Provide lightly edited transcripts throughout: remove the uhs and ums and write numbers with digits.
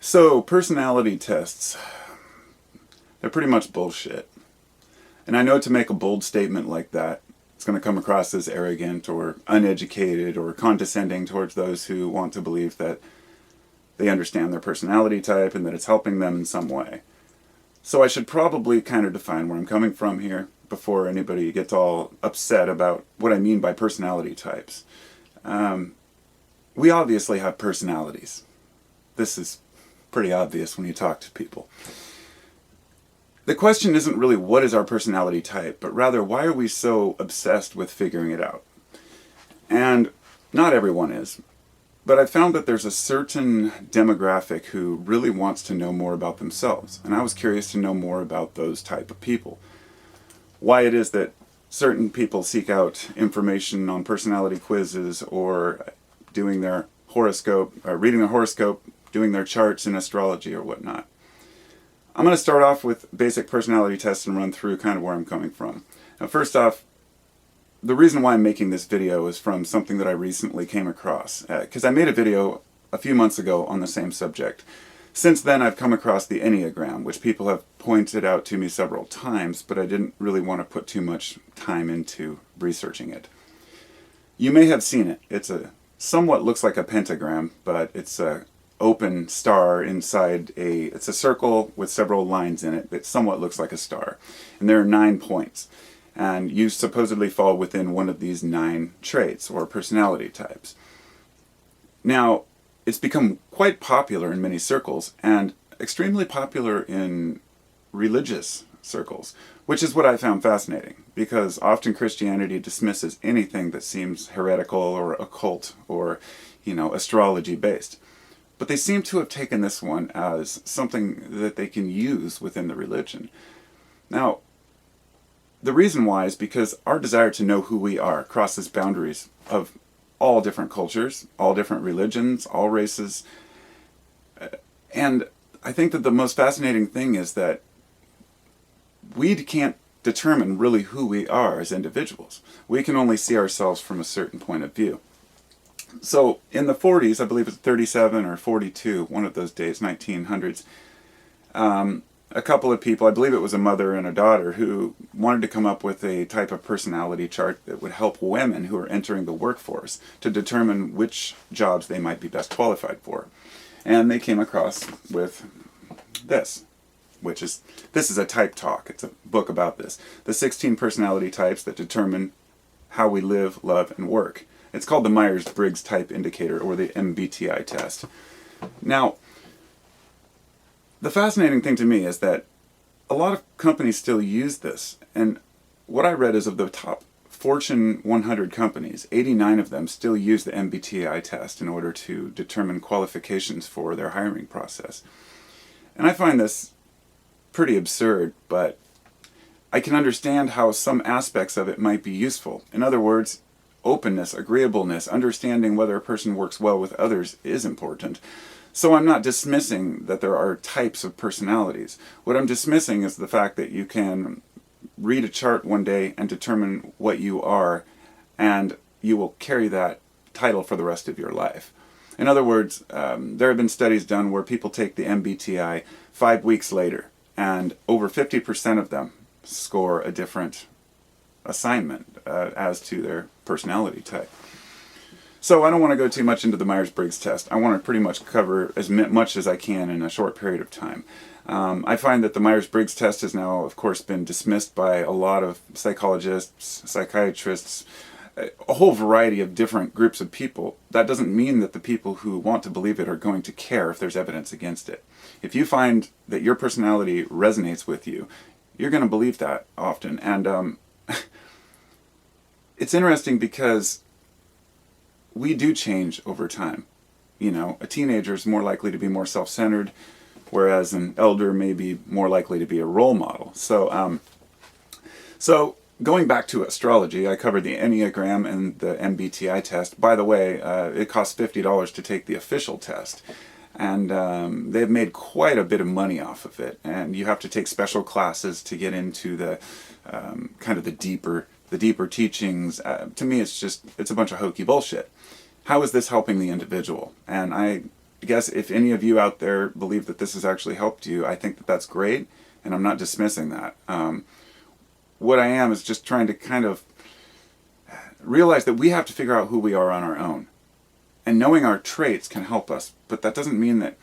So, personality tests, they're pretty much bullshit. And I know to make a bold statement like that, it's going to come across as arrogant or uneducated or condescending towards those who want to believe that they understand their personality type and that it's helping them in some way. So I should probably kind of define where I'm coming from here before anybody gets all upset about what I mean by personality types. We obviously have personalities. This is pretty obvious when you talk to people. The question isn't really what is our personality type, but rather why are we so obsessed with figuring it out? And not everyone is, but I've found that there's a certain demographic who really wants to know more about themselves, and I was curious to know more about those type of people. Why it is that certain people seek out information on personality quizzes or doing their horoscope, or reading their horoscope, doing their charts in astrology or whatnot. I'm going to start off with basic personality tests and run through kind of where I'm coming from. Now, first off, the reason why I'm making this video is from something that I recently came across, because I made a video a few months ago on the same subject. Since then, I've come across the Enneagram, which people have pointed out to me several times, but I didn't really want to put too much time into researching it. You may have seen it. It's somewhat looks like a pentagram, but it's a open star inside it's a circle with several lines in it. It somewhat looks like a star. And there are 9 points. And you supposedly fall within one of these 9 traits or personality types. Now, it's become quite popular in many circles and extremely popular in religious circles, which is what I found fascinating, because often Christianity dismisses anything that seems heretical or occult or, astrology based. But they seem to have taken this one as something that they can use within the religion. Now, the reason why is because our desire to know who we are crosses boundaries of all different cultures, all different religions, all races. And I think that the most fascinating thing is that we can't determine really who we are as individuals. We can only see ourselves from a certain point of view. So in the 40s, I believe it's 37 or 42, one of those days, 1900s, a couple of people, I believe it was a mother and a daughter, who wanted to come up with a type of personality chart that would help women who are entering the workforce to determine which jobs they might be best qualified for. And they came across with this is a type talk. It's a book about this. The 16 personality types that determine how we live, love, and work. It's called the Meyers-Briggs type indicator, or the MBTI test. Now, the fascinating thing to me is that a lot of companies still use this. And what I read is of the top Fortune 100 companies, 89 of them still use the MBTI test in order to determine qualifications for their hiring process. And I find this pretty absurd, but I can understand how some aspects of it might be useful. In other words, openness, agreeableness, understanding whether a person works well with others is important. So I'm not dismissing that there are types of personalities. What I'm dismissing is the fact that you can read a chart one day and determine what you are, and you will carry that title for the rest of your life. In other words, there have been studies done where people take the MBTI 5 weeks later, and over 50% of them score a different assignment as to their personality type. So I don't want to go too much into the Myers-Briggs test. I want to pretty much cover as much as I can in a short period of time. I find that the Myers-Briggs test has now, of course, been dismissed by a lot of psychologists, psychiatrists, a whole variety of different groups of people. That doesn't mean that the people who want to believe it are going to care if there's evidence against it. If you find that your personality resonates with you, you're going to believe that often. And it's interesting because we do change over time. A teenager is more likely to be more self-centered, whereas an elder may be more likely to be a role model. So going back to astrology, I covered the Enneagram and the MBTI test. By the way, it costs $50 to take the official test. And they've made quite a bit of money off of it. And you have to take special classes to get into the kind of the deeper teachings. To me, it's a bunch of hokey bullshit. How is this helping the individual? And I guess if any of you out there believe that this has actually helped you, I think that that's great, and I'm not dismissing that. What I am is just trying to kind of realize that we have to figure out who we are on our own. And knowing our traits can help us, but that doesn't mean that,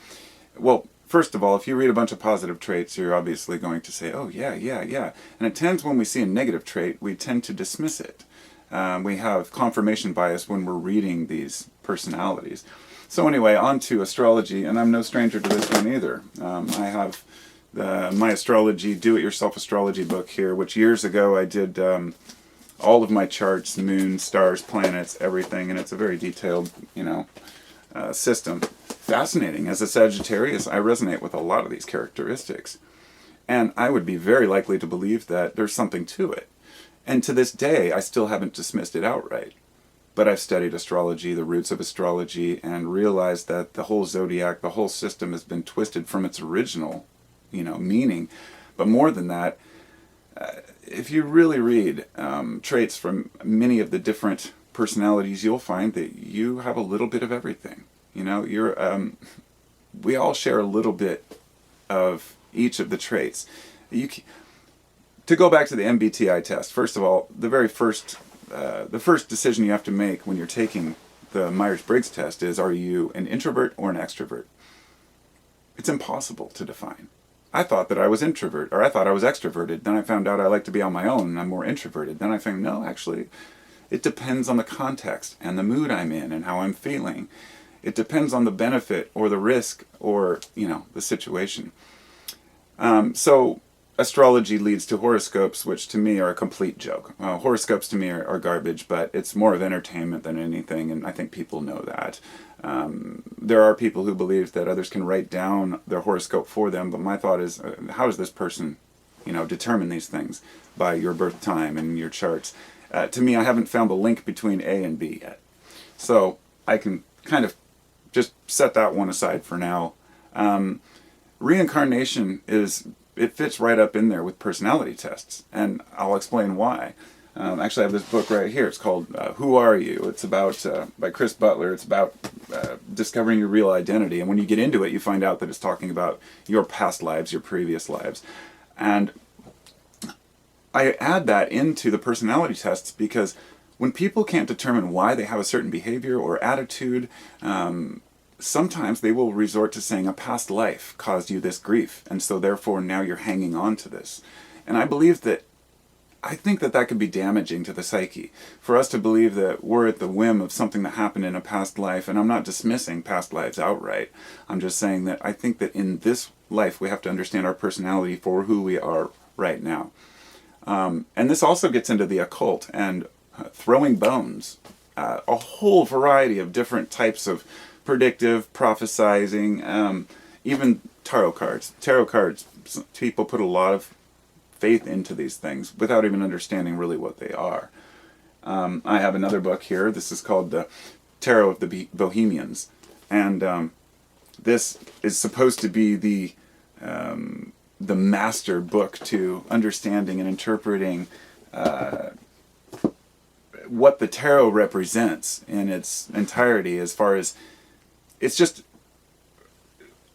well, first of all, if you read a bunch of positive traits, you're obviously going to say, oh, yeah, yeah, yeah. And it tends, when we see a negative trait, we tend to dismiss it. We have confirmation bias when we're reading these personalities. So anyway, on to astrology, and I'm no stranger to this one either. I have my astrology, do-it-yourself astrology book here, which years ago I did all of my charts, moon, stars, planets, everything, and it's a very detailed, system. Fascinating. As a Sagittarius, I resonate with a lot of these characteristics. And I would be very likely to believe that there's something to it. And to this day, I still haven't dismissed it outright. But I've studied astrology, the roots of astrology, and realized that the whole zodiac, the whole system has been twisted from its original, meaning. But more than that, if you really read traits from many of the different personalities, you'll find that you have a little bit of everything. We all share a little bit of each of the traits. To go back to the MBTI test, first of all, the first decision you have to make when you're taking the Meyers-Briggs test is, are you an introvert or an extrovert? It's impossible to define. I thought that I was introvert, or I thought I was extroverted. Then I found out I like to be on my own and I'm more introverted. Then I found, no, actually, it depends on the context and the mood I'm in and how I'm feeling. It depends on the benefit or the risk or, the situation. So astrology leads to horoscopes, which to me are a complete joke. Horoscopes to me are garbage, but it's more of entertainment than anything, and I think people know that. There are people who believe that others can write down their horoscope for them, but my thought is, how does this person, determine these things by your birth time and your charts? To me, I haven't found the link between A and B yet. So I can kind of just set that one aside for now. Reincarnation it fits right up in there with personality tests, and I'll explain why. Actually, I have this book right here. It's called Who Are You? It's about, by Chris Butler. It's about discovering your real identity, and when you get into it, you find out that it's talking about your past lives, your previous lives. And I add that into the personality tests because when people can't determine why they have a certain behavior or attitude, sometimes they will resort to saying a past life caused you this grief, and so therefore now you're hanging on to this. And I think that could be damaging to the psyche. For us to believe that we're at the whim of something that happened in a past life, and I'm not dismissing past lives outright. I'm just saying that I think that in this life we have to understand our personality for who we are right now. And this also gets into the occult and throwing bones, a whole variety of different types of predictive, prophesizing, even tarot cards. Tarot cards, people put a lot of faith into these things without even understanding really what they are. I have another book here. This is called the Tarot of the Bohemians. And this is supposed to be the master book to understanding and interpreting what the tarot represents in its entirety, as far as it's just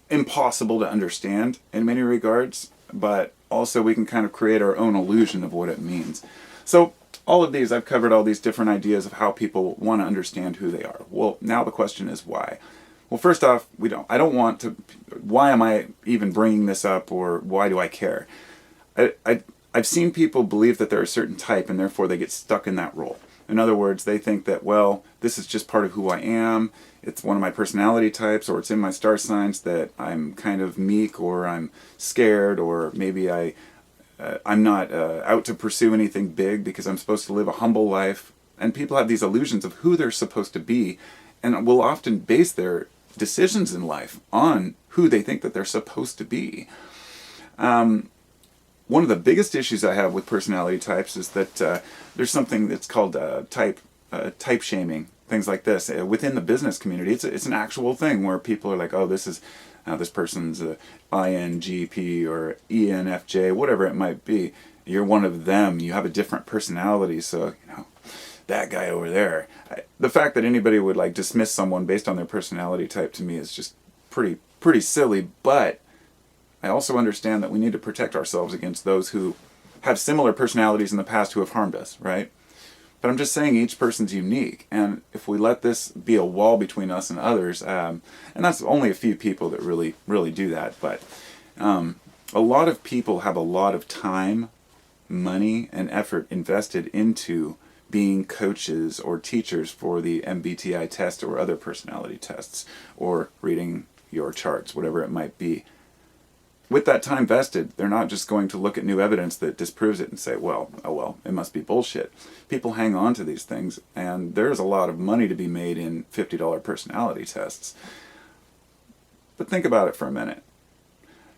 impossible to understand in many regards, but also we can kind of create our own illusion of what it means. So all of these, I've covered all these different ideas of how people want to understand who they are. Well, now the question is why? Well, first off, I don't want to, why am I even bringing this up, or why do I care? I've seen people believe that they're a certain type and therefore they get stuck in that role. In other words, they think that, well, this is just part of who I am, it's one of my personality types, or it's in my star signs that I'm kind of meek, or I'm scared, or maybe I'm not out to pursue anything big because I'm supposed to live a humble life. And people have these illusions of who they're supposed to be, and will often base their decisions in life on who they think that they're supposed to be. One of the biggest issues I have with personality types is that there's something that's called type shaming, things like this. Within the business community, it's an actual thing where people are like, oh, this person's a INGP or ENFJ, whatever it might be. You're one of them. You have a different personality, so, that guy over there. The fact that anybody would dismiss someone based on their personality type, to me, is just pretty silly, but I also understand that we need to protect ourselves against those who have similar personalities in the past who have harmed us, right? But I'm just saying each person's unique, and if we let this be a wall between us and others, and that's only a few people that really do that, but a lot of people have a lot of time, money, and effort invested into being coaches or teachers for the MBTI test or other personality tests, or reading your charts, whatever it might be. With that time vested, they're not just going to look at new evidence that disproves it and say, well, oh well, it must be bullshit. People hang on to these things, and there's a lot of money to be made in $50 personality tests. But think about it for a minute.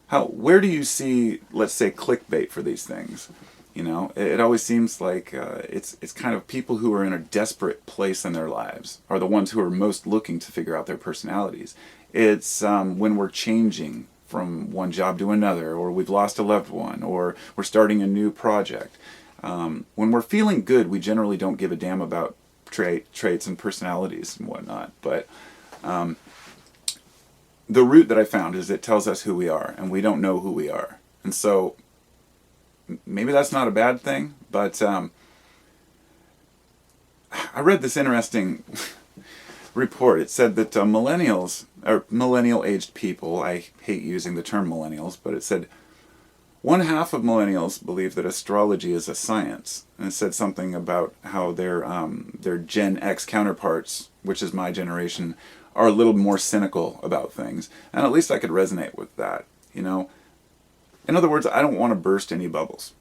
Where do you see, let's say, clickbait for these things? You know, it always seems like it's kind of people who are in a desperate place in their lives are the ones who are most looking to figure out their personalities. It's when we're changing from one job to another, or we've lost a loved one, or we're starting a new project. When we're feeling good, we generally don't give a damn about traits and personalities and whatnot. But the root that I found is it tells us who we are, and we don't know who we are. And so maybe that's not a bad thing, but I read this interesting report. It said that millennials, or millennial-aged people, I hate using the term millennials, but it said 1/2 of millennials believe that astrology is a science. And it said something about how their Gen X counterparts, which is my generation, are a little more cynical about things. And at least I could resonate with that, you know. In other words, I don't want to burst any bubbles.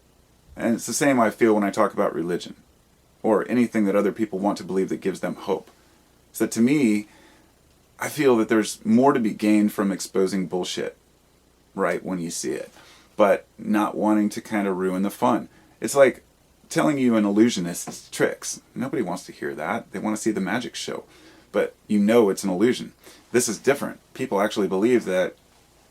And it's the same I feel when I talk about religion, or anything that other people want to believe that gives them hope. So to me, I feel that there's more to be gained from exposing bullshit, right, when you see it, but not wanting to kind of ruin the fun. It's like telling you an illusionist's tricks. Nobody wants to hear that. They want to see the magic show, but you know it's an illusion. This is different. People actually believe that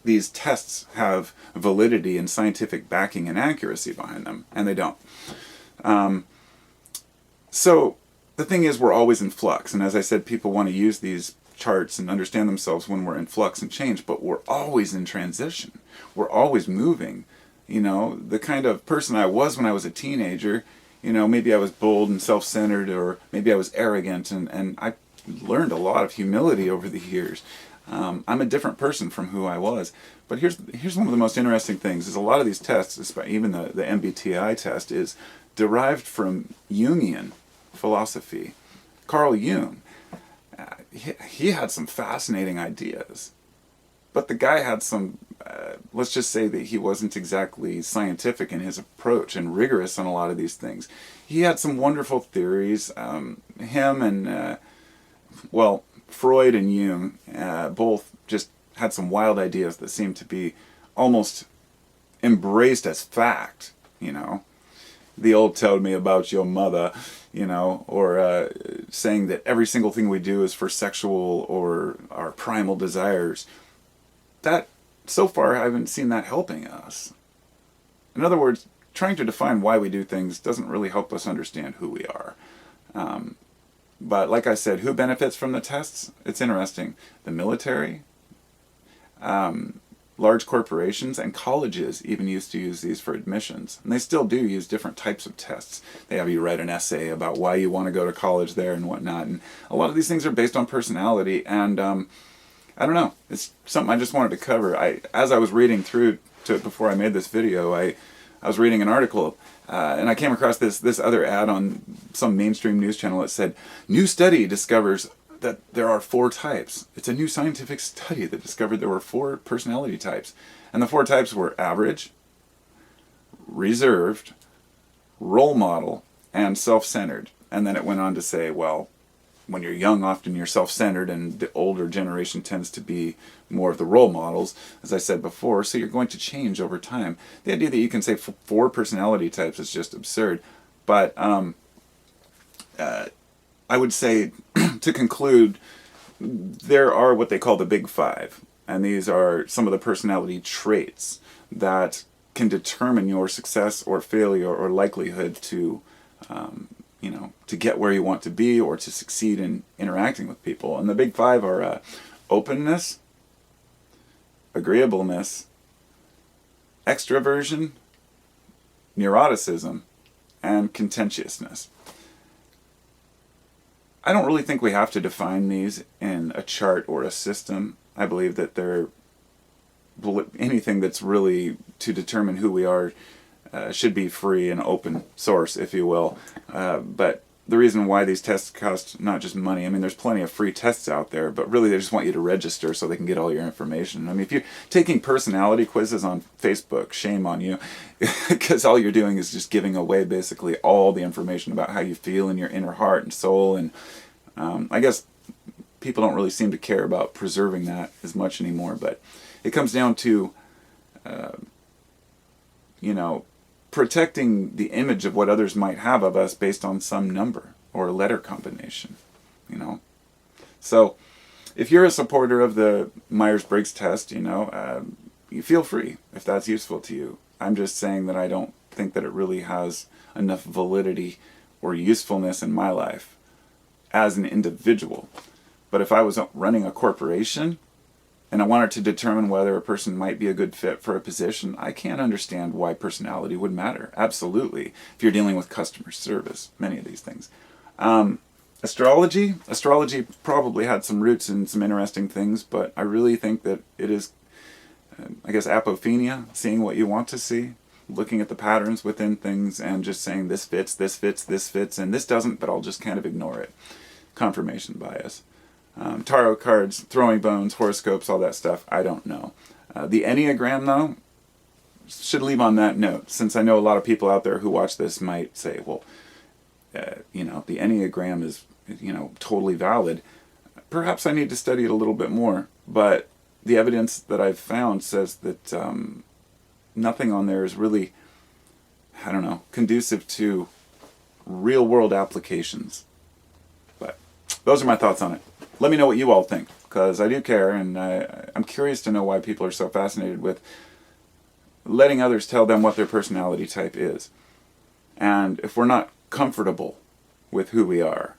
these tests have validity and scientific backing and accuracy behind them, and they don't. So the thing is, we're always in flux, and as I said, people want to use these charts and understand themselves when we're in flux and change, but we're always in transition. We're always moving. You know, the kind of person I was when I was a teenager, you know, maybe I was bold and self-centered, or maybe I was arrogant, and I learned a lot of humility over the years. I'm a different person from who I was. But here's one of the most interesting things, is a lot of these tests, even the MBTI test, is derived from Jungian philosophy. Carl Jung, he had some fascinating ideas. But the guy had some, let's just say that he wasn't exactly scientific in his approach and rigorous on a lot of these things. He had some wonderful theories. Him and, Freud and Jung both just had some wild ideas that seemed to be almost embraced as fact, you know. The old "tell me about your mother," you know, or saying that every single thing we do is for sexual or our primal desires. That, so far, I haven't seen that helping us. In other words, trying to define why we do things doesn't really help us understand who we are. But like I said, who benefits from the tests? It's interesting. The military, large corporations, and colleges even used to use these for admissions. And they still do use different types of tests. They have you write an essay about why you want to go to college there and whatnot. And a lot of these things are based on personality. And I don't know. It's something I just wanted to cover. As I was reading through to it before I made this video, I was reading an article, and I came across this other ad on some mainstream news channel that said, new study discovers that there are 4 types. It's a new scientific study that discovered there were 4 personality types. And the 4 types were average, reserved, role model, and self-centered. And then it went on to say, well, when you're young, often you're self-centered, and the older generation tends to be more of the role models, as I said before, so you're going to change over time. The idea that you can say 4 personality types is just absurd. But I would say, to conclude, there are what they call the Big 5, and these are some of the personality traits that can determine your success or failure or likelihood to to get where you want to be or to succeed in interacting with people. And the Big 5 are openness, agreeableness, extraversion, neuroticism, and conscientiousness. I don't really think we have to define these in a chart or a system. I believe that anything that's really to determine who we are should be free and open source, if you will. But the reason why these tests cost not just money, I mean, there's plenty of free tests out there, but really they just want you to register so they can get all your information. I mean, if you're taking personality quizzes on Facebook, shame on you, because all you're doing is just giving away basically all the information about how you feel in your inner heart and soul. And I guess people don't really seem to care about preserving that as much anymore, but it comes down to, protecting the image of what others might have of us based on some number or letter combination, So if you're a supporter of the Meyers-Briggs test, you feel free if that's useful to you. I'm just saying that I don't think that it really has enough validity or usefulness in my life as an individual. But if I was running a corporation and I wanted to determine whether a person might be a good fit for a position, I can't understand why personality would matter. Absolutely. If you're dealing with customer service, many of these things. Astrology probably had some roots in some interesting things, but I really think that it is, apophenia, seeing what you want to see, looking at the patterns within things and just saying this fits, this fits, this fits, and this doesn't, but I'll just kind of ignore it. Confirmation bias. Tarot cards, throwing bones, horoscopes, all that stuff, I don't know. The Enneagram, though, should leave on that note, since I know a lot of people out there who watch this might say, well, the Enneagram is, totally valid. Perhaps I need to study it a little bit more, but the evidence that I've found says that nothing on there is really, conducive to real-world applications. But those are my thoughts on it. Let me know what you all think, because I do care, and I'm curious to know why people are so fascinated with letting others tell them what their personality type is. And if we're not comfortable with who we are,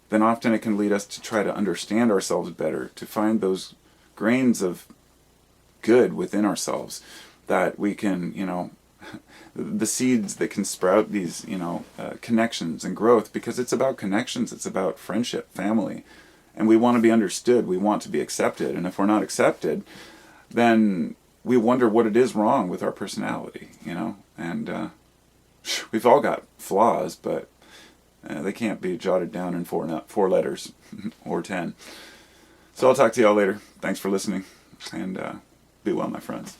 then often it can lead us to try to understand ourselves better, to find those grains of good within ourselves that we can, the seeds that can sprout these, connections and growth, because it's about connections, it's about friendship, family. And we want to be understood, we want to be accepted, and if we're not accepted, then we wonder what it is wrong with our personality, and we've all got flaws, but they can't be jotted down in four letters, or 10. So I'll talk to y'all later. Thanks for listening, and be well, my friends.